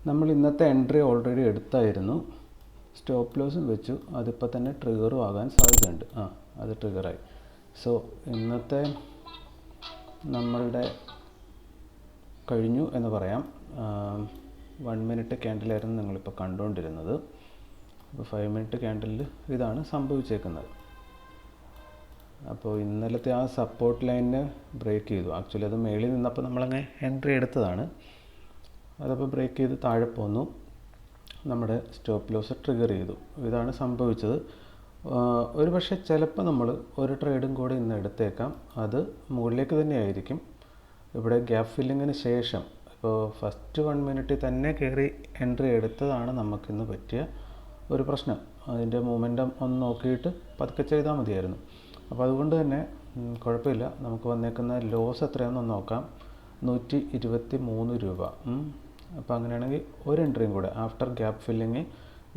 നമ്മൾ ഇന്നത്തെ entry already എടുത്തായിരുന്നു. സ്റ്റോപ്പ് ലോസും വെച്ചു. അതിപ്പോൾ തന്നെ ട്രിഗറും ആകാൻ സാധ്യതയുണ്ട്. അത് ട്രിഗറായി. സോ ഇന്നത്തെ നമ്മളുടെ കഴിഞ്ഞു എന്ന് പറയാം. 1 മിനിറ്റ് ക്യാൻഡിലായിരുന്നു നിങ്ങളിപ്പോൾ കണ്ടുകൊണ്ടിരുന്നത്. അപ്പോൾ 5 മിനിറ്റ് ക്യാൻഡിലിൽ ഇതാണ് സംഭവിച്ചേക്കുന്നത്. അപ്പോൾ ഇന്നലത്തെ ആ സപ്പോർട്ട് ലൈനിനെ ബ്രേക്ക് ചെയ്തു. ആക്ച്വലി അത് മേളിൽ നിന്നപ്പോൾ നമ്മളങ്ങനെ എൻട്രി എടുത്തതാണ്. അതപ്പോൾ ബ്രേക്ക് ചെയ്ത് താഴെ പോന്നു. നമ്മുടെ സ്റ്റോപ്പ് ലോസ് ട്രിഗർ ചെയ്തു. ഇതാണ് സംഭവിച്ചത്. ഒരു പക്ഷേ ചിലപ്പോൾ നമ്മൾ ഒരു ട്രേഡും കൂടെ ഇന്ന് എടുത്തേക്കാം. അത് മുകളിലേക്ക് തന്നെ ആയിരിക്കും. ഇവിടെ ഗ്യാപ്പ് ഫില്ലിങ്ങിന് ശേഷം ഇപ്പോൾ ഫസ്റ്റ് 1 മിനിറ്റിൽ തന്നെ കയറി എൻട്രി എടുത്തതാണ് നമുക്കിന്ന് പറ്റിയ ഒരു പ്രശ്നം. അതിൻ്റെ മൊമെൻറ്റം ഒന്ന് നോക്കിയിട്ട് പതുക്കെ ചെയ്താൽ മതിയായിരുന്നു. അപ്പോൾ അതുകൊണ്ട് തന്നെ കുഴപ്പമില്ല. നമുക്ക് വന്നേക്കുന്ന ലോസ് എത്രയാണെന്ന് നോക്കാം. 123 രൂപ. അപ്പോൾ അങ്ങനെയാണെങ്കിൽ ഒരു എൻട്രിയും കൂടെ ആഫ്റ്റർ ഗ്യാപ്പ് ഫില്ലിങ്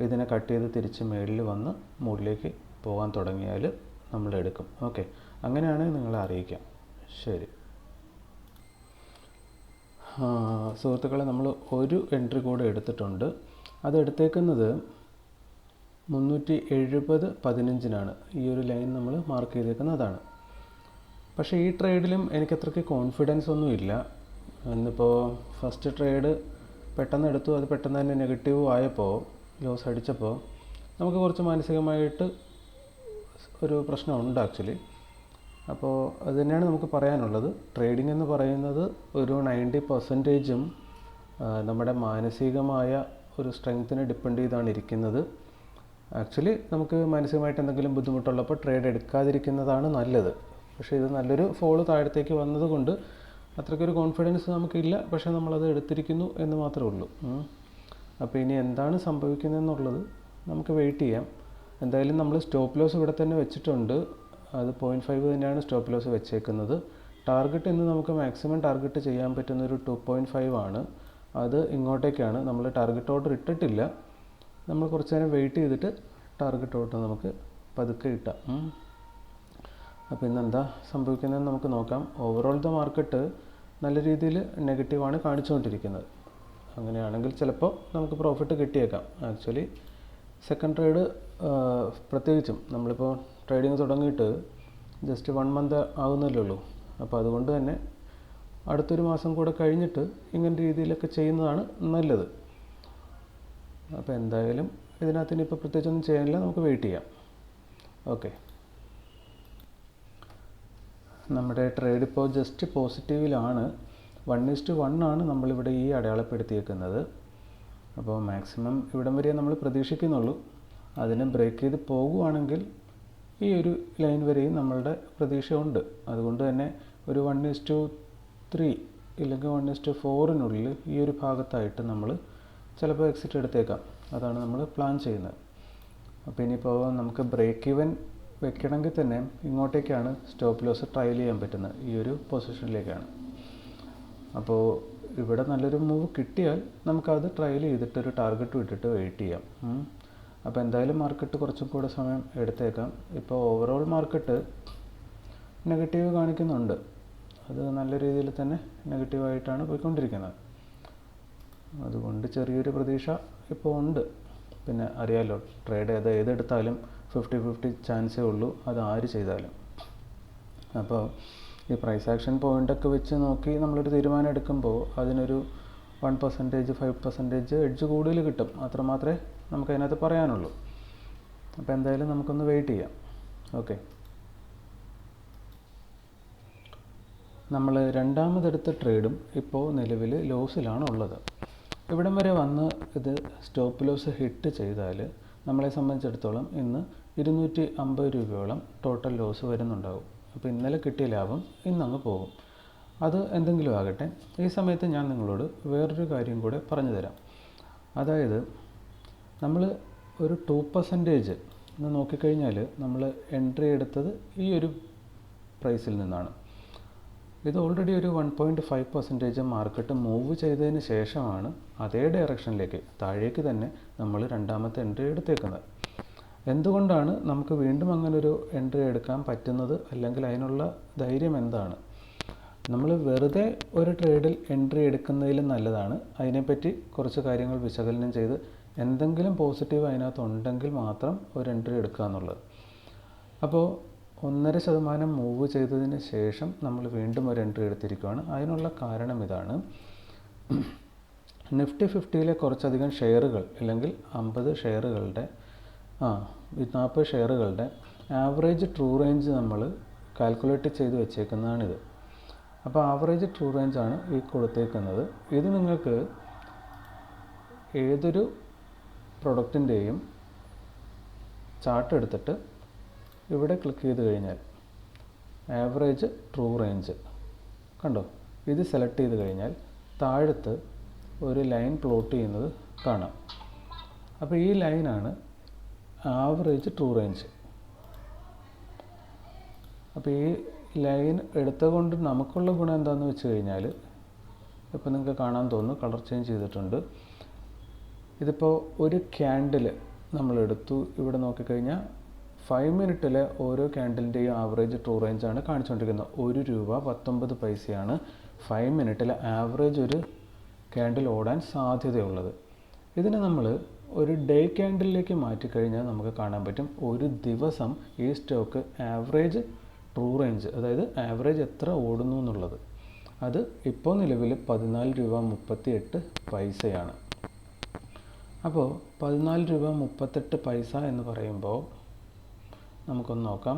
ഇതിനെ കട്ട് ചെയ്ത് തിരിച്ച് മേളിൽ വന്ന് മുകളിലേക്ക് പോകാൻ തുടങ്ങിയാൽ നമ്മൾ എടുക്കും. ഓക്കെ, അങ്ങനെയാണെങ്കിൽ നിങ്ങളെ അറിയിക്കാം. ശരി സുഹൃത്തുക്കളെ, നമ്മൾ ഒരു എൻട്രി കൂടെ എടുത്തിട്ടുണ്ട്. അത് എടുത്തേക്കുന്നത് 370.15 ഈ ഒരു ലൈൻ നമ്മൾ മാർക്ക് ചെയ്തേക്കുന്നതാണ്. പക്ഷേ ഈ ട്രേഡിലും എനിക്കത്രയ്ക്ക് കോൺഫിഡൻസ് ഒന്നും ഇല്ല. ഇന്നിപ്പോൾ ഫസ്റ്റ് ട്രേഡ് പെട്ടെന്ന് എടുത്തു. അത് പെട്ടെന്ന് തന്നെ നെഗറ്റീവ് ആയപ്പോൾ, ലോസ് അടിച്ചപ്പോൾ നമുക്ക് കുറച്ച് മാനസികമായിട്ട് ഒരു പ്രശ്നമുണ്ട് ആക്ച്വലി. അപ്പോൾ അത് തന്നെയാണ് നമുക്ക് പറയാനുള്ളത്. ട്രേഡിംഗ് എന്ന് പറയുന്നത് ഒരു 90% നമ്മുടെ മാനസികമായ ഒരു സ്ട്രെങ്ത്തിനെ ഡിപ്പെൻഡ് ചെയ്താണ് ഇരിക്കുന്നത്. ആക്ച്വലി നമുക്ക് മാനസികമായിട്ട് എന്തെങ്കിലും ബുദ്ധിമുട്ടുള്ളപ്പോൾ ട്രേഡ് എടുക്കാതിരിക്കുന്നതാണ് നല്ലത്. പക്ഷേ ഇത് നല്ലൊരു ഫോള് താഴത്തേക്ക് വന്നതുകൊണ്ട് അത്രയ്ക്കൊരു കോൺഫിഡൻസ് നമുക്കില്ല. പക്ഷേ നമ്മളത് എടുത്തിരിക്കുന്നു എന്ന് മാത്രമേ ഉള്ളൂ. അപ്പോൾ ഇനി എന്താണ് സംഭവിക്കുന്നതെന്നുള്ളത് നമുക്ക് വെയിറ്റ് ചെയ്യാം. എന്തായാലും നമ്മൾ സ്റ്റോപ്പ് ലോസ് ഇവിടെ തന്നെ വെച്ചിട്ടുണ്ട്. അത് 0.5 തന്നെയാണ് സ്റ്റോപ്പ് ലോസ് വെച്ചേക്കുന്നത്. ടാർഗറ്റ് ഇന്ന് നമുക്ക് മാക്സിമം ടാർഗറ്റ് ചെയ്യാൻ പറ്റുന്നൊരു 2.5 ആണ്. അത് ഇങ്ങോട്ടേക്കാണ്. നമ്മൾ ടാർഗറ്റ് ഓർഡർ ഇട്ടിട്ടില്ല. നമ്മൾ കുറച്ച് നേരം വെയിറ്റ് ചെയ്തിട്ട് ടാർഗറ്റ് ഓർഡർ നമുക്ക് പതുക്കെ ഇട്ടാം. അപ്പോൾ ഇന്നെന്താ സംഭവിക്കുന്നതെന്ന് നമുക്ക് നോക്കാം. ഓവറോൾ ദ മാർക്കറ്റ് നല്ല രീതിയിൽ നെഗറ്റീവാണ് കാണിച്ചുകൊണ്ടിരിക്കുന്നത്. അങ്ങനെയാണെങ്കിൽ ചിലപ്പോൾ നമുക്ക് പ്രോഫിറ്റ് കിട്ടിയേക്കാം. ആക്ച്വലി സെക്കൻഡ് ട്രേഡ് പ്രത്യേകിച്ചും നമ്മളിപ്പോൾ ട്രേഡിങ് തുടങ്ങിയിട്ട് ജസ്റ്റ് 1 മന്ത് ആകുന്നല്ലേ ഉള്ളൂ. അപ്പോൾ അതുകൊണ്ട് തന്നെ അടുത്തൊരു മാസം കൂടെ കഴിഞ്ഞിട്ട് ഇങ്ങനെ രീതിയിലൊക്കെ ചെയ്യുന്നതാണ് നല്ലത്. അപ്പോൾ എന്തായാലും ഇതിനകത്ത് ഇനിയിപ്പോൾ പ്രത്യേകിച്ചൊന്നും ചെയ്യാനില്ല. നമുക്ക് വെയിറ്റ് ചെയ്യാം. ഓക്കെ, നമ്മുടെ ട്രേഡ് ഇപ്പോൾ ജസ്റ്റ് പോസിറ്റീവിലാണ്. 1:1 ആണ് നമ്മളിവിടെ ഈ അടയാളപ്പെടുത്തിയേക്കുന്നത്. അപ്പോൾ മാക്സിമം ഇവിടം വരെ നമ്മൾ പ്രതീക്ഷിക്കുന്നുള്ളൂ. അതിനെ ബ്രേക്ക് ചെയ്ത് പോകുവാണെങ്കിൽ ഈ ഒരു ലൈൻ വരെയും നമ്മളുടെ പ്രതീക്ഷയുണ്ട്. അതുകൊണ്ട് തന്നെ ഒരു 1:3 ഇല്ലെങ്കിൽ 1:4 ഈ ഒരു ഭാഗത്തായിട്ട് നമ്മൾ ചിലപ്പോൾ എക്സിറ്റ് എടുത്തേക്കാം. അതാണ് നമ്മൾ പ്ലാൻ ചെയ്യുന്നത്. അപ്പോൾ ഇനിയിപ്പോൾ നമുക്ക് ബ്രേക്ക് ഈവൻ വെക്കണമെങ്കിൽ തന്നെ ഇങ്ങോട്ടേക്കാണ് സ്റ്റോപ്പ് ലോസ് ട്രയൽ ചെയ്യാൻ പറ്റുന്നത്. ഈ ഒരു പൊസിഷനിലേക്കാണ്. അപ്പോൾ ഇവിടെ നല്ലൊരു മൂവ് കിട്ടിയാൽ നമുക്കത് ട്രയൽ ചെയ്തിട്ടൊരു ടാർഗറ്റ് വിട്ടിട്ട് വെയിറ്റ് ചെയ്യാം. അപ്പോൾ എന്തായാലും മാർക്കറ്റ് കുറച്ചും കൂടെ സമയം എടുത്തേക്കാം. ഇപ്പോൾ ഓവറോൾ മാർക്കറ്റ് നെഗറ്റീവ് കാണിക്കുന്നുണ്ട്. അത് നല്ല രീതിയിൽ തന്നെ നെഗറ്റീവായിട്ടാണ് പോയിക്കൊണ്ടിരിക്കുന്നത്. അതുകൊണ്ട് ചെറിയൊരു പ്രതീക്ഷ ഇപ്പോൾ ഉണ്ട്. പിന്നെ അറിയാമല്ലോ, ട്രേഡ് ഏതെടുത്താലും 50-50 ചാൻസേ ഉള്ളൂ, അത് ആര് ചെയ്താലും. അപ്പോൾ ഈ പ്രൈസ് ആക്ഷൻ പോയിൻ്റൊക്കെ വെച്ച് നോക്കി നമ്മളൊരു തീരുമാനം എടുക്കുമ്പോൾ അതിനൊരു 1%, 5% എഡ്ജ് കൂടുതൽ കിട്ടും. അത്രമാത്രമേ നമുക്കതിനകത്ത് പറയാനുള്ളൂ. അപ്പോൾ എന്തായാലും നമുക്കൊന്ന് വെയിറ്റ് ചെയ്യാം. ഓക്കെ, നമ്മൾ രണ്ടാമതെടുത്ത ട്രേഡും ഇപ്പോൾ നിലവിൽ ലോസിലാണ് ഉള്ളത്. ഇവിടം വരെ വന്ന് ഇത് സ്റ്റോപ്പ് ലോസ് ഹിറ്റ് ചെയ്താൽ നമ്മളെ സംബന്ധിച്ചിടത്തോളം ഇന്ന് 250 രൂപയോളം ടോട്ടൽ ലോസ് വരുന്നുണ്ടാകും. അപ്പോൾ ഇന്നലെ കിട്ടിയ ലാഭം ഇന്നങ്ങ് പോകും. അത് എന്തെങ്കിലും ആകട്ടെ. ഈ സമയത്ത് ഞാൻ നിങ്ങളോട് വേറൊരു കാര്യം കൂടെ പറഞ്ഞു തരാം. അതായത് നമ്മൾ ഒരു 2% എന്ന് നോക്കിക്കഴിഞ്ഞാൽ നമ്മൾ എൻട്രി എടുത്തത് ഈ ഒരു പ്രൈസിൽ നിന്നാണ്. ഇത് ഓൾറെഡി ഒരു 1.5% മാർക്കറ്റ് മൂവ് ചെയ്തതിന് ശേഷമാണ് അതേ ഡയറക്ഷനിലേക്ക് താഴേക്ക് തന്നെ നമ്മൾ രണ്ടാമത്തെ എൻട്രി എടുത്തേക്കുന്നത്. എന്തുകൊണ്ടാണ് നമുക്ക് വീണ്ടും അങ്ങനൊരു എൻട്രി എടുക്കാൻ പറ്റുന്നത്? അല്ലെങ്കിൽ അതിനുള്ള ധൈര്യം എന്താണ്? നമ്മൾ വെറുതെ ഒരു ട്രേഡിൽ എൻട്രി എടുക്കുന്നതിലും നല്ലതാണ് അതിനെപ്പറ്റി കുറച്ച് കാര്യങ്ങൾ വിശകലനം ചെയ്ത് എന്തെങ്കിലും പോസിറ്റീവ് അതിനകത്ത് ഉണ്ടെങ്കിൽ മാത്രം ഒരു എൻട്രി എടുക്കുക എന്നുള്ളത്. അപ്പോൾ 1.5% മൂവ് ചെയ്തതിന് ശേഷം നമ്മൾ വീണ്ടും ഒരു എൻട്രി എടുത്തിരിക്കുകയാണ്. അതിനുള്ള കാരണം ഇതാണ്. നിഫ്റ്റി 50-ലെ കുറച്ചധികം ഷെയറുകൾ അല്ലെങ്കിൽ 50 ഷെയറുകളുടെ 40 ഷെയറുകളുടെ ആവറേജ് ട്രൂ റേഞ്ച് നമ്മൾ കാൽക്കുലേറ്റ് ചെയ്ത് വെച്ചേക്കുന്നതാണിത്. അപ്പോൾ ആവറേജ് ട്രൂ റേഞ്ചാണ് ഈ കൊടുത്തേക്കുന്നത്. ഇത് നിങ്ങൾക്ക് ഏതൊരു പ്രൊഡക്റ്റിൻ്റെയും ചാർട്ട് എടുത്തിട്ട് ഇവിടെ ക്ലിക്ക് ചെയ്ത് കഴിഞ്ഞാൽ ആവറേജ് ട്രൂ റേഞ്ച് കണ്ടോ, ഇത് സെലക്ട് ചെയ്ത് കഴിഞ്ഞാൽ താഴത്ത് ഒരു ലൈൻ പ്ലോട്ട് ചെയ്യുന്നത് കാണാം. അപ്പോൾ ഈ ലൈനാണ് ആവറേജ് ട്രൂ റേഞ്ച്. അപ്പോൾ ഈ ലൈൻ എടുത്തുകൊണ്ട് നമുക്കുള്ള ഗുണം എന്താണെന്ന് വെച്ച് കഴിഞ്ഞാൽ, ഇപ്പോൾ നിങ്ങൾക്ക് കാണാൻ തോന്നുന്നു കളർ ചേഞ്ച് ചെയ്തിട്ടുണ്ട്. ഇതിപ്പോൾ ഒരു ക്യാൻഡിൽ നമ്മളെടുത്തു. ഇവിടെ നോക്കിക്കഴിഞ്ഞാൽ 5 മിനിറ്റിലെ ഓരോ ക്യാൻഡിലിൻ്റെയും ആവറേജ് ട്രൂ റേഞ്ചാണ് കാണിച്ചുകൊണ്ടിരിക്കുന്നത്. ₹1.19 5 മിനിറ്റിലെ ആവറേജ് ഒരു ക്യാൻഡിൽ ഓടാൻ സാധ്യതയുള്ളത്. ഇതിനെ നമ്മൾ ഒരു ഡേ ക്യാൻഡിലേക്ക് മാറ്റിക്കഴിഞ്ഞാൽ നമുക്ക് കാണാൻ പറ്റും ഒരു ദിവസം ഈ സ്റ്റോക്ക് ആവറേജ് ട്രൂ റേഞ്ച്, അതായത് ആവറേജ് എത്ര ഓടുന്നു എന്നുള്ളത്. അത് ഇപ്പോൾ നിലവിൽ ₹14.38. അപ്പോൾ ₹14.38 എന്ന് പറയുമ്പോൾ നമുക്കൊന്ന് നോക്കാം.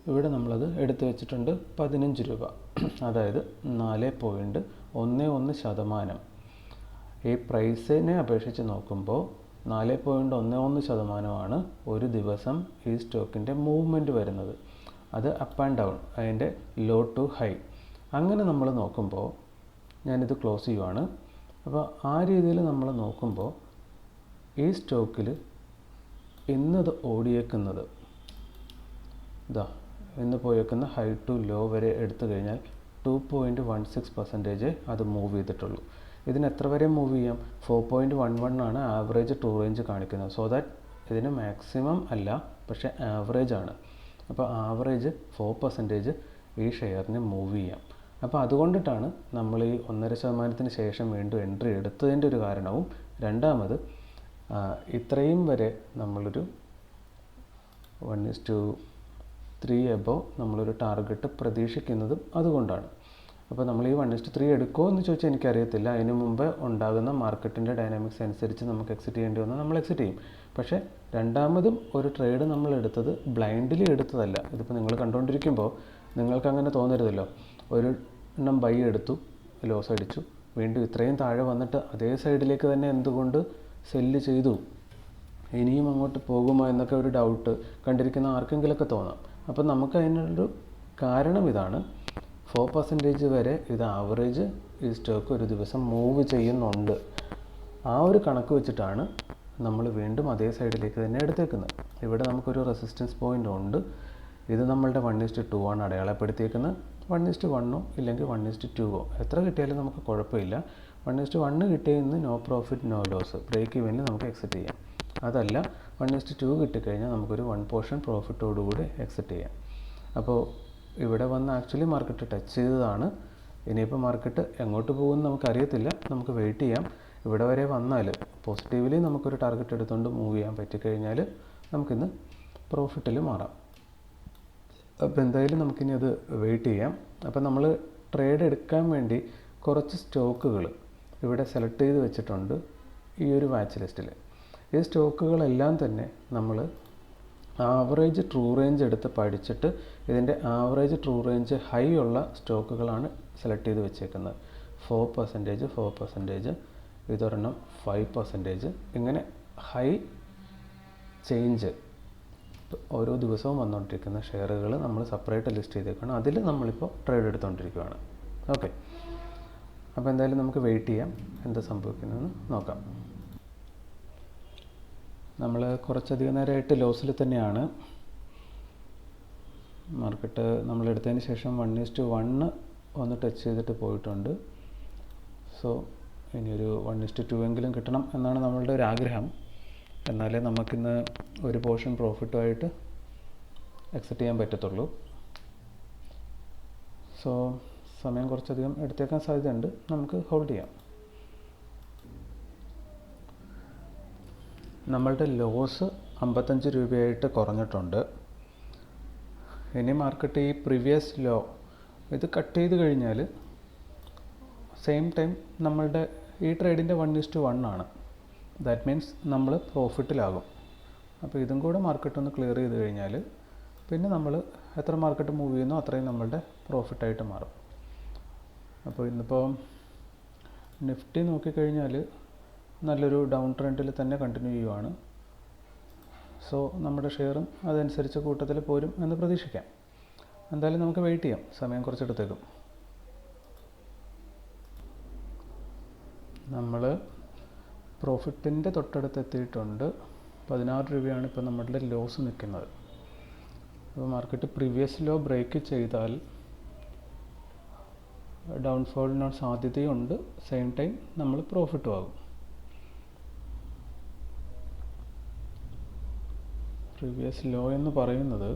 ഇവിടെ നമ്മളത് എടുത്തു വെച്ചിട്ടുണ്ട് ₹15. അതായത് 4.11%. ഈ പ്രൈസിനെ അപേക്ഷിച്ച് നോക്കുമ്പോൾ 4.11% ഒരു ദിവസം ഈ സ്റ്റോക്കിൻ്റെ മൂവ്മെൻറ്റ് വരുന്നത്. അത് അപ്പ് ആൻഡ് ഡൗൺ, അതിൻ്റെ ലോ ടു ഹൈ. അങ്ങനെ നമ്മൾ നോക്കുമ്പോൾ ഞാനിത് ക്ലോസ് ചെയ്യുവാണ്. അപ്പോൾ ആ രീതിയിൽ നമ്മൾ നോക്കുമ്പോൾ ഈ സ്റ്റോക്കിൽ ഇന്നത് ഓടിയേക്കുന്നത് ഇന്ന് പോയേക്കുന്ന ഹൈ ടു ലോ വരെ എടുത്തു കഴിഞ്ഞാൽ 2.16% അത് മൂവ് ചെയ്തിട്ടുള്ളൂ. ഇതിന് എത്ര വരെ മൂവ് ചെയ്യാം? 4.11 ആണ് ആവറേജ് ട്രൂ റേഞ്ച് കാണിക്കുന്നത്. സോ ദാറ്റ് ഇതിന് മാക്സിമം അല്ല, പക്ഷേ ആവറേജ് ആണ്. അപ്പോൾ ആവറേജ് 4% ഈ ഷെയറിന് മൂവ് ചെയ്യാം. അപ്പോൾ അതുകൊണ്ടിട്ടാണ് നമ്മൾ ഈ 1.5% ശേഷം വീണ്ടും എൻട്രി എടുത്തതിൻ്റെ ഒരു കാരണവും. രണ്ടാമത് ഇത്രയും വരെ നമ്മളൊരു 1:3 എബോവ് നമ്മളൊരു ടാർഗറ്റ് പ്രതീക്ഷിക്കുന്നതും അതുകൊണ്ടാണ്. അപ്പോൾ നമ്മൾ ഈ 1:3 എടുക്കുമോ എന്ന് ചോദിച്ചാൽ എനിക്കറിയത്തില്ല. അതിന് മുമ്പ് ഉണ്ടാകുന്ന മാർക്കറ്റിൻ്റെ ഡൈനാമിക്സ് അനുസരിച്ച് നമുക്ക് എക്സിറ്റ് ചെയ്യേണ്ടി വന്നാൽ നമ്മൾ എക്സിറ്റ് ചെയ്യും. പക്ഷേ രണ്ടാമതും ഒരു ട്രേഡ് നമ്മൾ എടുത്തത് ബ്ലൈൻഡ്ലി എടുത്തതല്ല. ഇതിപ്പോൾ നിങ്ങൾ കണ്ടുകൊണ്ടിരിക്കുമ്പോൾ നിങ്ങൾക്ക് അങ്ങനെ തോന്നരുതല്ലോ. ഒരു എണ്ണം ബൈ എടുത്തു, ലോസ് അടിച്ചു, വീണ്ടും ഇത്രയും താഴെ വന്നിട്ട് അതേ സൈഡിലേക്ക് തന്നെ എന്തുകൊണ്ട് സെല്ല് ചെയ്തു, ഇനിയും അങ്ങോട്ട് പോകുമോ എന്നൊക്കെ ഒരു ഡൗട്ട് കണ്ടിരിക്കുന്ന ആർക്കെങ്കിലുമൊക്കെ തോന്നാം. അപ്പോൾ നമുക്ക് അതിനൊരു കാരണം ഇതാണ്. 4% വരെ ഇത് ആവറേജ് ഈ സ്റ്റോക്ക് ഒരു ദിവസം മൂവ് ചെയ്യുന്നുണ്ട്. ആ ഒരു കണക്ക് വെച്ചിട്ടാണ് നമ്മൾ വീണ്ടും അതേ സൈഡിലേക്ക് തന്നെ എടുത്തേക്കുന്നത്. ഇവിടെ നമുക്കൊരു റെസിസ്റ്റൻസ് പോയിൻ്റ് ഉണ്ട്. ഇത് നമ്മളുടെ 1:2 ആണ് അടയാളപ്പെടുത്തിയേക്കുന്നത്. 1:1 ഇല്ലെങ്കിൽ 1:2 എത്ര കിട്ടിയാലും നമുക്ക് കുഴപ്പമില്ല. 1:1 കിട്ടിയെന്ന് no profit no loss, break ഇവനിൽ നമുക്ക് എക്സിറ്റ് ചെയ്യാം. അതല്ല 1:2 കിട്ടിക്കഴിഞ്ഞാൽ നമുക്കൊരു 1% പ്രോഫിറ്റോടുകൂടി എക്സിറ്റ് ചെയ്യാം. അപ്പോൾ ഇവിടെ വന്ന് ആക്ച്വലി മാർക്കറ്റ് ടച്ച് ചെയ്തതാണ്. ഇനിയിപ്പോൾ മാർക്കറ്റ് എങ്ങോട്ട് പോകുമെന്ന് നമുക്കറിയത്തില്ല. നമുക്ക് വെയിറ്റ് ചെയ്യാം. ഇവിടെ വരെ വന്നാൽ പോസിറ്റീവ്ലി നമുക്കൊരു ടാർഗറ്റ് എടുത്തുകൊണ്ട് മൂവ് ചെയ്യാൻ പറ്റിക്കഴിഞ്ഞാൽ നമുക്കിന്ന് പ്രോഫിറ്റിൽ മാറാം. അപ്പോൾ എന്തായാലും നമുക്കിനി അത് വെയിറ്റ് ചെയ്യാം. അപ്പോൾ നമ്മൾ ട്രേഡ് എടുക്കാൻ വേണ്ടി കുറച്ച് സ്റ്റോക്കുകൾ ഇവിടെ സെലക്ട് ചെയ്ത് വെച്ചിട്ടുണ്ട് ഈ ഒരു വാച്ച് ലിസ്റ്റിൽ. ഈ സ്റ്റോക്കുകളെല്ലാം തന്നെ നമ്മൾ ആവറേജ് ട്രൂ റേഞ്ച് എടുത്ത് പഠിച്ചിട്ട് ഇതിൻ്റെ ആവറേജ് ട്രൂ റേഞ്ച് ഹൈ ഉള്ള സ്റ്റോക്കുകളാണ് സെലക്ട് ചെയ്ത് വെച്ചേക്കുന്നത്. 4%, ഇതൊരെണ്ണം 5%, ഇങ്ങനെ ഹൈ ചേഞ്ച് ഓരോ ദിവസവും വന്നുകൊണ്ടിരിക്കുന്ന ഷെയറുകൾ നമ്മൾ സെപ്പറേറ്റ് ലിസ്റ്റ് ചെയ്തേക്കാണ്. അതിൽ നമ്മളിപ്പോൾ ട്രേഡ് എടുത്തുകൊണ്ടിരിക്കുകയാണ്. ഓക്കെ, അപ്പോൾ എന്തായാലും നമുക്ക് വെയിറ്റ് ചെയ്യാം എന്താ സംഭവിക്കുന്നതെന്ന് നോക്കാം. നമ്മൾ കുറച്ചധികം നേരമായിട്ട് ലോസിൽ തന്നെയാണ്. മാർക്കറ്റ് നമ്മളെടുത്തതിന് ശേഷം 1:1 ഒന്ന് ടച്ച് ചെയ്തിട്ട് പോയിട്ടുണ്ട്. സോ ഇനിയൊരു 1:2 എങ്കിലും കിട്ടണം എന്നാണ് നമ്മളുടെ ഒരു ആഗ്രഹം. എന്നാലേ നമുക്കിന്ന് ഒരു പോർഷൻ പ്രോഫിറ്റുമായിട്ട് എക്സിറ്റ് ചെയ്യാൻ പറ്റത്തുള്ളൂ. സോ സമയം കുറച്ചധികം എടുത്തേക്കാൻ സാധ്യതയുണ്ട്. നമുക്ക് ഹോൾഡ് ചെയ്യാം. നമ്മളുടെ ലോസ് 55 രൂപയായിട്ട് കുറഞ്ഞിട്ടുണ്ട്. ഇനി മാർക്കറ്റ് ഈ പ്രീവിയസ് ലോ ഇത് കട്ട് ചെയ്ത് കഴിഞ്ഞാൽ സെയിം ടൈം നമ്മളുടെ ഈ ട്രേഡിൻ്റെ 1:1 ആണ്. ദാറ്റ് മീൻസ് നമ്മൾ പ്രോഫിറ്റിലാകും. അപ്പോൾ ഇതും കൂടെ മാർക്കറ്റ് ഒന്ന് ക്ലിയർ ചെയ്ത് കഴിഞ്ഞാൽ പിന്നെ നമ്മൾ എത്ര മാർക്കറ്റ് മൂവ് ചെയ്യുന്നോ അത്രയും നമ്മളുടെ പ്രോഫിറ്റായിട്ട് മാറും. അപ്പോൾ ഇന്നിപ്പോൾ നിഫ്റ്റി നോക്കിക്കഴിഞ്ഞാൽ നല്ലൊരു ഡൗൺ ട്രെൻഡിൽ തന്നെ കണ്ടിന്യൂ ചെയ്യുവാണ്. സോ നമ്മുടെ ഷെയറും അതനുസരിച്ച് കൂട്ടത്തിൽ പോരും എന്ന് പ്രതീക്ഷിക്കാം. എന്തായാലും നമുക്ക് വെയിറ്റ് ചെയ്യാം, സമയം കുറച്ചെടുത്തേക്കും. നമ്മൾ പ്രോഫിറ്റിൻ്റെ തൊട്ടടുത്ത് എത്തിയിട്ടുണ്ട്. 16 രൂപയാണ് ഇപ്പോൾ നമ്മളുടെ ലോസ് നിൽക്കുന്നത്. അപ്പോൾ മാർക്കറ്റ് പ്രീവിയസ് ലോ ബ്രേക്ക് ചെയ്താൽ ഡൗൺഫോളിന് സാധ്യതയുണ്ട്. സെയിം ടൈം നമ്മൾ പ്രോഫിറ്റും ആകും. പ്രീവിയസ് ലോ എന്ന് പറയുന്നത്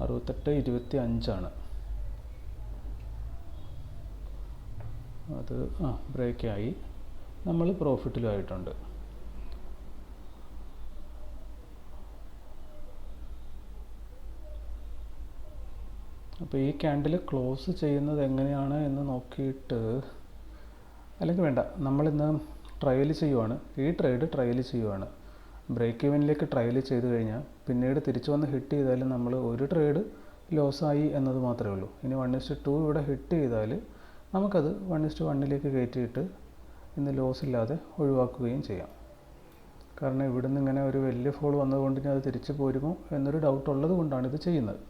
68.25 അത് ബ്രേക്കായി, നമ്മൾ പ്രോഫിറ്റിലും ആയിട്ടുണ്ട്. അപ്പോൾ ഈ ക്യാൻഡിൽ ക്ലോസ് ചെയ്യുന്നത് എങ്ങനെയാണ് എന്ന് നോക്കിയിട്ട്, അല്ലെങ്കിൽ വേണ്ട, നമ്മളിന്ന് ട്രയൽ ചെയ്യുവാണ്. ഈ ട്രേഡ് ട്രയൽ ചെയ്യുവാണ്. ബ്രേക്ക് ഇവനിലേക്ക് ട്രയൽ ചെയ്ത് കഴിഞ്ഞാൽ പിന്നീട് തിരിച്ചു വന്ന് ഹിറ്റ് ചെയ്താൽ നമ്മൾ ഒരു ട്രേഡ് ലോസായി എന്നത് മാത്രമേ ഉള്ളൂ. ഇനി 1:2 ഇവിടെ ഹിറ്റ് ചെയ്താൽ നമുക്കത് 1:1 കയറ്റിയിട്ട് ഇന്ന് ലോസ് ഇല്ലാതെ ഒഴിവാക്കുകയും ചെയ്യാം. കാരണം ഇവിടുന്ന് ഇങ്ങനെ ഒരു വലിയ ഫോൾ വന്നതുകൊണ്ട് ഇനി അത് തിരിച്ചു പോരുമോ എന്നൊരു ഡൗട്ട് ഉള്ളത് കൊണ്ടാണ് ഇത് ചെയ്യുന്നത്.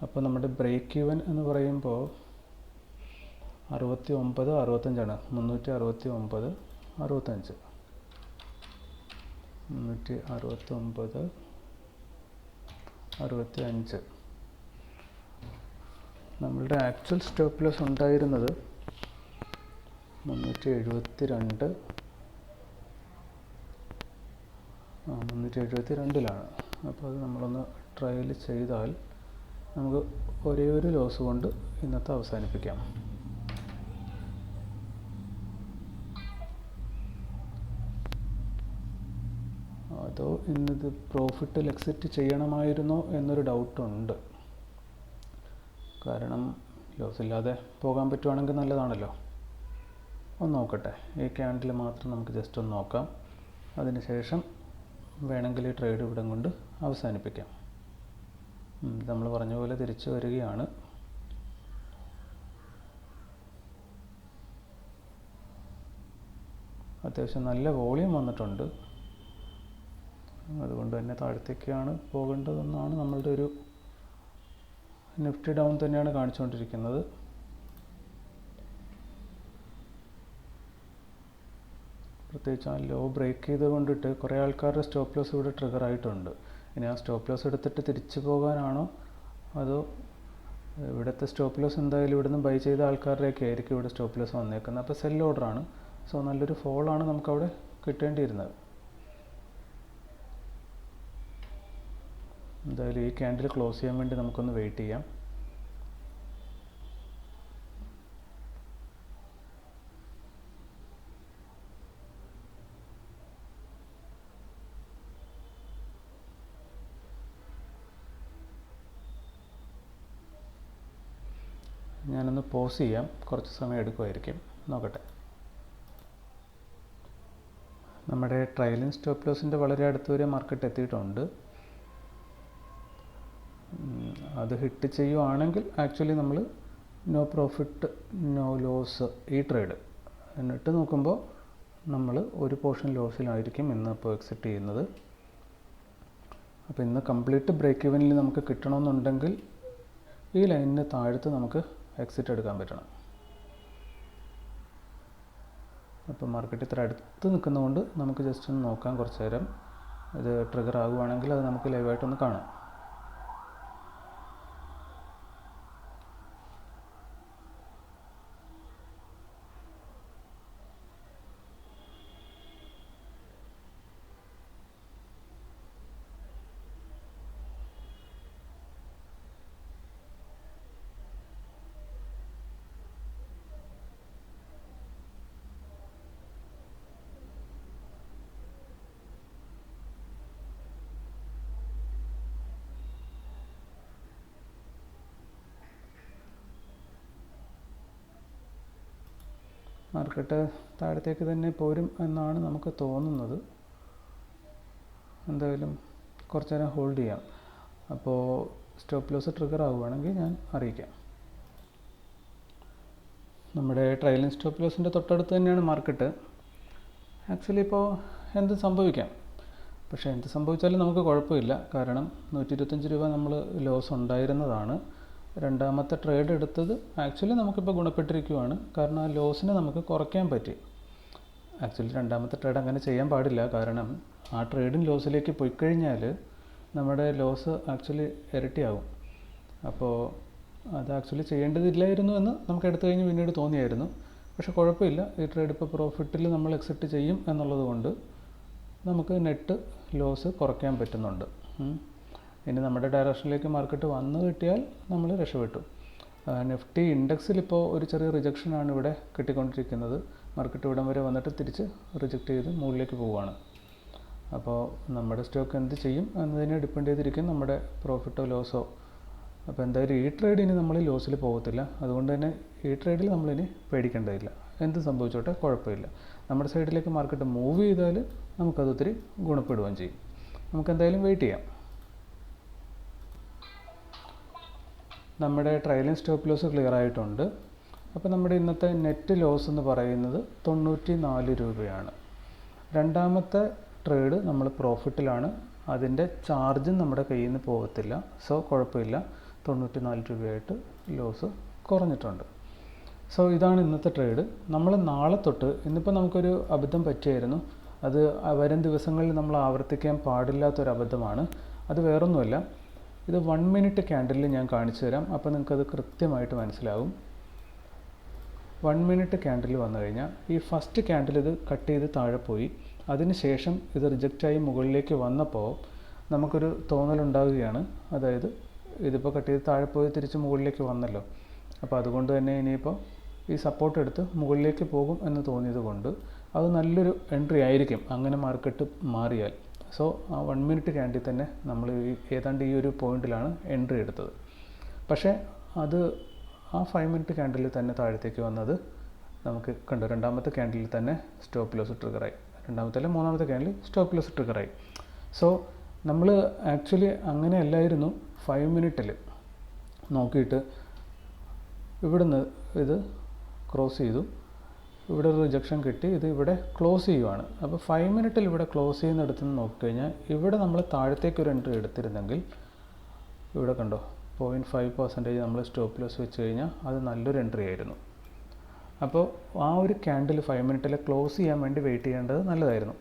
അപ്പോൾ നമ്മുടെ ബ്രേക്ക് ഈവൻ എന്ന് പറയുമ്പോൾ 69, 65 369, 65 369, 65. നമ്മളുടെ ആക്ച്വൽ സ്റ്റോപ്പ് ലോസ് ഉണ്ടായിരുന്നത് 372, 372-ലാണ്. അപ്പോൾ അത് നമ്മളൊന്ന് ട്രയൽ ചെയ്താൽ നമുക്ക് ഒരേ ഒരു ലോസ് കൊണ്ട് ഇന്നത്തെ അവസാനിപ്പിക്കാം. അതോ ഇന്നിത് പ്രോഫിറ്റിൽ എക്സിറ്റ് ചെയ്യണമായിരുന്നോ എന്നൊരു ഡൗട്ടുണ്ട്. കാരണം ലോസ് ഇല്ലാതെ പോകാൻ പറ്റുവാണെങ്കിൽ നല്ലതാണല്ലോ. ഒന്ന് നോക്കട്ടെ, ഈ ക്യാൻഡിൽ മാത്രം നമുക്ക് ജസ്റ്റ് ഒന്ന് നോക്കാം. അതിനുശേഷം വേണമെങ്കിൽ ഈ ട്രേഡ് ഇവിടം കൊണ്ട് അവസാനിപ്പിക്കാം. നമ്മൾ പറഞ്ഞ പോലെ തിരിച്ചു വരികയാണ്. അത്യാവശ്യം നല്ല വോളിയം വന്നിട്ടുണ്ട്. അതുകൊണ്ട് തന്നെ താഴത്തേക്കാണ് പോകേണ്ടതെന്നാണ് നമ്മളുടെ ഒരു നിഫ്റ്റി ഡൗൺ തന്നെയാണ് കാണിച്ചുകൊണ്ടിരിക്കുന്നത്. പ്രത്യേകിച്ച് ആ ലോ ബ്രേക്ക് ചെയ്ത് കൊണ്ടിട്ട് കുറേ ആൾക്കാരുടെ സ്റ്റോപ്പ് ലോസ് ഇവിടെ ട്രിഗർ ആയിട്ടുണ്ട്. ഇനി ആ സ്റ്റോപ്പ് ലോസ് എടുത്തിട്ട് തിരിച്ചു പോകാനാണോ അതോ ഇവിടുത്തെ സ്റ്റോപ്പ് ലോസ് എന്തായാലും ഇവിടുന്ന് ബൈ ചെയ്ത ആൾക്കാരുടെയൊക്കെ ആയിരിക്കും ഇവിടെ സ്റ്റോപ്പ് ലോസ് വന്നേക്കുന്നത്. അപ്പോൾ സെൽ ഓർഡറാണ്. സോ നല്ലൊരു ഫോളാണ് നമുക്കവിടെ കിട്ടേണ്ടിയിരുന്നത്. എന്തായാലും ഈ ക്യാൻഡിൽ ക്ലോസ് ചെയ്യാൻ വേണ്ടി നമുക്കൊന്ന് വെയിറ്റ് ചെയ്യാം. ഞാനൊന്ന് പോസ് ചെയ്യാം, കുറച്ച് സമയം എടുക്കുമായിരിക്കും, നോക്കട്ടെ. നമ്മുടെ ട്രയലിംഗ് സ്റ്റോപ്പ് ലോസിൻ്റെ വളരെ അടുത്ത് വരെ മാർക്കറ്റ് എത്തിയിട്ടുണ്ട്. അത് ഹിറ്റ് ചെയ്യുവാണെങ്കിൽ ആക്ച്വലി നമ്മൾ നോ പ്രോഫിറ്റ് നോ ലോസ് ഈ ട്രേഡ് എന്നിട്ട് നോക്കുമ്പോൾ നമ്മൾ ഒരു പോർഷൻ ലോസിലായിരിക്കും ഇന്ന് ഇപ്പോൾ എക്സിറ്റ് ചെയ്യുന്നത്. അപ്പോൾ ഇന്ന് കംപ്ലീറ്റ് ബ്രേക്ക് ഇവനിൽ നമുക്ക് കിട്ടണമെന്നുണ്ടെങ്കിൽ ഈ ലൈനിന് താഴത്ത് നമുക്ക് എക്സിറ്റ് എടുക്കാൻ പറ്റണം. അപ്പോൾ മാർക്കറ്റ് ഇത്ര അടുത്ത് നിൽക്കുന്നതുകൊണ്ട് നമുക്ക് ജസ്റ്റ് ഒന്ന് നോക്കാം കുറച്ച് നേരം. ഇത് ട്രിഗർ ആകുവാണെങ്കിൽ അത് നമുക്ക് ലൈവായിട്ടൊന്ന് കാണാം. മാർക്കറ്റ് താഴത്തേക്ക് തന്നെ പോരും എന്നാണ് നമുക്ക് തോന്നുന്നത്. എന്തായാലും കുറച്ച് നേരം ഹോൾഡ് ചെയ്യാം. അപ്പോൾ സ്റ്റോപ്പ് ലോസ് ട്രിഗർ ആവുകയാണെങ്കിൽ ഞാൻ അറിയിക്കാം. നമ്മുടെ ട്രailing സ്റ്റോപ്പ് ലോസിൻ്റെ തൊട്ടടുത്ത് തന്നെയാണ് മാർക്കറ്റ്. ആക്ച്വലി ഇപ്പോൾ എന്ത് സംഭവിക്കാം, പക്ഷേ എന്ത് സംഭവിച്ചാലും നമുക്ക് കുഴപ്പമില്ല. കാരണം 125 രൂപ നമ്മൾ ലോസ് ഉണ്ടായിരുന്നതാണ്. രണ്ടാമത്തെ ട്രേഡ് എടുത്തത് ആക്ച്വലി നമുക്കിപ്പോൾ ഗുണപ്പെട്ടിരിക്കുകയാണ്. കാരണം ആ ലോസിനെ നമുക്ക് കുറയ്ക്കാൻ പറ്റി. ആക്ച്വലി രണ്ടാമത്തെ ട്രേഡ് അങ്ങനെ ചെയ്യാൻ പാടില്ല. കാരണം ആ ട്രേഡിങ് ലോസിലേക്ക് പോയി കഴിഞ്ഞാൽ നമ്മുടെ ലോസ് ആക്ച്വലി ഇരട്ടിയാകും. അപ്പോൾ അത് ആക്ച്വലി ചെയ്യേണ്ടതില്ലായിരുന്നു എന്ന് നമുക്ക് എടുത്തു കഴിഞ്ഞ് പിന്നീട് തോന്നിയായിരുന്നു. പക്ഷേ കുഴപ്പമില്ല, ഈ ട്രേഡ് ഇപ്പോൾ പ്രോഫിറ്റിൽ നമ്മൾ എക്സിറ്റ് ചെയ്യും എന്നുള്ളത് കൊണ്ട് നമുക്ക് നെറ്റ് ലോസ് കുറയ്ക്കാൻ പറ്റുന്നുണ്ട്. ഇനി നമ്മുടെ ഡയറക്ഷനിലേക്ക് മാർക്കറ്റ് വന്നു കിട്ടിയാൽ നമ്മൾ രക്ഷപ്പെട്ടു. നിഫ്റ്റി ഇൻഡെക്സിൽ ഇപ്പോൾ ഒരു ചെറിയ റിജക്ഷനാണ് ഇവിടെ കിട്ടിക്കൊണ്ടിരിക്കുന്നത്. മാർക്കറ്റ് ഇവിടം വരെ വന്നിട്ട് തിരിച്ച് റിജക്റ്റ് ചെയ്ത് മുകളിലേക്ക് പോവുകയാണ്. അപ്പോൾ നമ്മുടെ സ്റ്റോക്ക് എന്ത് ചെയ്യും എന്നതിനെ ഡിപ്പെൻഡ് ചെയ്തിരിക്കും നമ്മുടെ പ്രോഫിറ്റോ ലോസോ. അപ്പോൾ എന്തായാലും ഈ ട്രേഡ് ഇനി നമ്മൾ ലോസിൽ പോകത്തില്ല. അതുകൊണ്ട് തന്നെ ഈ ട്രേഡിൽ നമ്മളിനി പേടിക്കേണ്ടതില്ല. എന്ത് സംഭവിച്ചോട്ടെ കുഴപ്പമില്ല. നമ്മുടെ സൈഡിലേക്ക് മാർക്കറ്റ് മൂവ് ചെയ്താൽ നമുക്കത് ഒത്തിരി ഗുണപ്പെടുകയും ചെയ്യും. നമുക്ക് എന്തായാലും വെയിറ്റ് ചെയ്യാം. നമ്മുടെ ട്രailing സ്റ്റോപ്പ് ലോസ് ക്ലിയർ ആയിട്ടുണ്ട്. അപ്പോൾ നമ്മുടെ ഇന്നത്തെ നെറ്റ് ലോസ് എന്ന് പറയുന്നത് 94 രൂപയാണ്. രണ്ടാമത്തെ ട്രേഡ് നമ്മൾ പ്രോഫിറ്റിലാണ്. അതിൻ്റെ ചാർജും നമ്മുടെ കയ്യിൽ നിന്ന് പോകത്തില്ല. സോ കുഴപ്പമില്ല, 94 രൂപയായിട്ട് ലോസ് കുറഞ്ഞിട്ടുണ്ട്. സോ ഇതാണ് ഇന്നത്തെ ട്രേഡ്. നമ്മൾ നാളെ തൊട്ട്, ഇന്നിപ്പോൾ നമുക്കൊരു അബദ്ധം പറ്റിയായിരുന്നു. അത് വരും ദിവസങ്ങളിൽ നമ്മൾ ആവർത്തിക്കാൻ പാടില്ലാത്തൊരു അബദ്ധമാണ്. അത് വേറൊന്നുമല്ല, ഇത് 1 മിനിറ്റ് ക്യാൻഡിലിൽ ഞാൻ കാണിച്ചു തരാം. അപ്പോൾ നിങ്ങൾക്കത് കൃത്യമായിട്ട് മനസ്സിലാവും. 1 മിനിറ്റ് ക്യാൻഡിൽ വന്നു കഴിഞ്ഞാൽ ഈ ഫസ്റ്റ് ക്യാൻഡിൽ ഇത് കട്ട് ചെയ്ത് താഴെ പോയി. അതിനുശേഷം ഇത് റിജക്റ്റായി മുകളിലേക്ക് വന്നപ്പോൾ നമുക്കൊരു തോന്നലുണ്ടാവുകയാണ്. അതായത് ഇതിപ്പോൾ കട്ട് ചെയ്ത് താഴെ പോയി തിരിച്ച് മുകളിലേക്ക് വന്നല്ലോ. അപ്പോൾ അതുകൊണ്ട് തന്നെ ഇനിയിപ്പോൾ ഈ സപ്പോർട്ട് എടുത്ത് മുകളിലേക്ക് പോകും എന്ന് തോന്നിയത് കൊണ്ട് അത് നല്ലൊരു എൻട്രി ആയിരിക്കും അങ്ങനെ മാർക്കറ്റ് മാറിയാൽ. സോ ആ 1 മിനിറ്റ് ക്യാൻഡിൽ തന്നെ നമ്മൾ ഏതാണ്ട് ഈ ഒരു പോയിന്റിലാണ് എൻട്രി എടുത്തത്. പക്ഷേ അത് ആ 5 മിനിറ്റ് ക്യാൻഡിൽ തന്നെ താഴത്തേക്ക് വന്നത് നമുക്ക് കണ്ടു. രണ്ടാമത്തെ ക്യാൻഡിൽ തന്നെ സ്റ്റോപ്പ് ലോസ് ട്രിഗറായി. രണ്ടാമത്തെ അല്ല മൂന്നാമത്തെ ക്യാൻഡിൽ സ്റ്റോപ്പ് ലോസ് ട്രിഗറായി. സോ നമ്മൾ ആക്ച്വലി അങ്ങനെ അല്ലായിരുന്നു. 5 മിനിറ്റിൽ നോക്കിയിട്ട് ഇവിടുന്ന് ഇത് ക്രോസ് ചെയ്തു, ഇവിടെ ഒരു റിജക്ഷൻ കിട്ടി, ഇത് ഇവിടെ ക്ലോസ് ചെയ്യുവാണ്. അപ്പോൾ 5 മിനിറ്റിൽ ഇവിടെ ക്ലോസ് ചെയ്യുന്നിടത്ത് നിന്ന് നോക്കിക്കഴിഞ്ഞാൽ ഇവിടെ നമ്മൾ താഴത്തേക്ക് ഒരു എൻട്രി എടുത്തിരുന്നെങ്കിൽ ഇവിടെ കണ്ടോ 0.5% നമ്മൾ സ്റ്റോപ്പ് ലോസ് വെച്ച് കഴിഞ്ഞാൽ അത് നല്ലൊരു എൻട്രി ആയിരുന്നു. അപ്പോൾ ആ ഒരു ക്യാൻഡിൽ 5 മിനിറ്റിൽ ക്ലോസ് ചെയ്യാൻ വേണ്ടി വെയിറ്റ് ചെയ്യേണ്ടത് നല്ലതായിരുന്നു.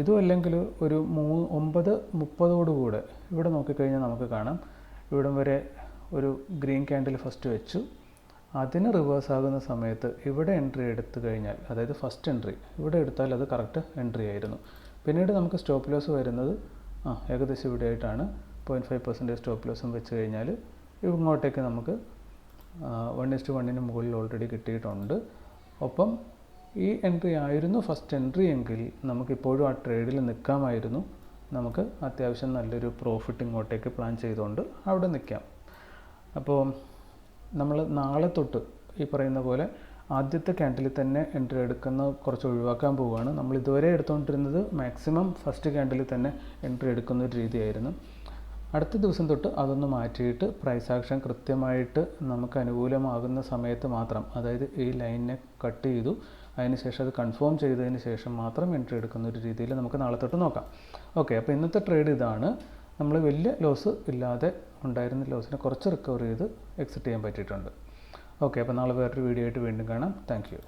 ഇതും അല്ലെങ്കിൽ ഒരു 9:30 ഇവിടെ നോക്കിക്കഴിഞ്ഞാൽ നമുക്ക് കാണാം ഇവിടം വരെ ഒരു ഗ്രീൻ ക്യാൻഡിൽ ഫസ്റ്റ് വെച്ചു. അതിന് റിവേഴ്സ് ആകുന്ന സമയത്ത് ഇവിടെ എൻട്രി എടുത്തു കഴിഞ്ഞാൽ, അതായത് ഫസ്റ്റ് എൻട്രി ഇവിടെ എടുത്താൽ അത് കറക്റ്റ് എൻട്രി ആയിരുന്നു. പിന്നീട് നമുക്ക് സ്റ്റോപ്പ് ലോസ് വരുന്നത് ഏകദേശം ഇവിടെ ആയിട്ടാണ്. 0.5% സ്റ്റോപ്പ് ലോസും വെച്ച് കഴിഞ്ഞാൽ ഇങ്ങോട്ടേക്ക് നമുക്ക് 1:1 മുകളിൽ ഓൾറെഡി കിട്ടിയിട്ടുണ്ട്. ഒപ്പം ഈ എൻട്രി ആയിരുന്നു ഫസ്റ്റ് എൻട്രി എങ്കിൽ നമുക്കിപ്പോഴും ആ ട്രേഡിൽ നിൽക്കാമായിരുന്നു. നമുക്ക് അത്യാവശ്യം നല്ലൊരു പ്രോഫിറ്റ് ഇങ്ങോട്ടേക്ക് പ്ലാൻ ചെയ്തുകൊണ്ട് അവിടെ നിൽക്കാം. അപ്പോൾ നമ്മൾ നാളെ തൊട്ട് ഈ പറയുന്ന പോലെ ആദ്യത്തെ ക്യാൻഡിലിൽ തന്നെ എൻട്രി എടുക്കുന്ന കുറച്ച് ഒഴിവാക്കാൻ പോവുകയാണ്. നമ്മൾ ഇതുവരെ എടുത്തുകൊണ്ടിരുന്നത് മാക്സിമം ഫസ്റ്റ് ക്യാൻഡിലിൽ തന്നെ എൻട്രി എടുക്കുന്ന ഒരു രീതിയായിരുന്നു. അടുത്ത ദിവസം തൊട്ട് അതൊന്ന് മാറ്റിയിട്ട് പ്രൈസ് ആക്ഷൻ കൃത്യമായിട്ട് നമുക്ക് അനുകൂലമാകുന്ന സമയത്ത് മാത്രം, അതായത് ഈ ലൈനിനെ കട്ട് ചെയ്തു അതിനുശേഷം അത് കൺഫേം ചെയ്തതിന് ശേഷം മാത്രം എൻട്രി എടുക്കുന്ന ഒരു രീതിയിൽ നമുക്ക് നാളെ തൊട്ട് നോക്കാം. ഓക്കെ, അപ്പോൾ ഇന്നത്തെ ട്രേഡ് ഇതാണ്. നമ്മൾ വലിയ ലോസ് ഇല്ലാതെ ഉണ്ടായിരുന്ന ലോസിനെ കുറച്ച് റിക്കവർ ചെയ്ത് എക്സിറ്റ് ചെയ്യാൻ പറ്റിയിട്ടുണ്ട്. ഓക്കെ, അപ്പോൾ നാളെ വേറൊരു വീഡിയോ ആയിട്ട് വീണ്ടും കാണാം. Thank you.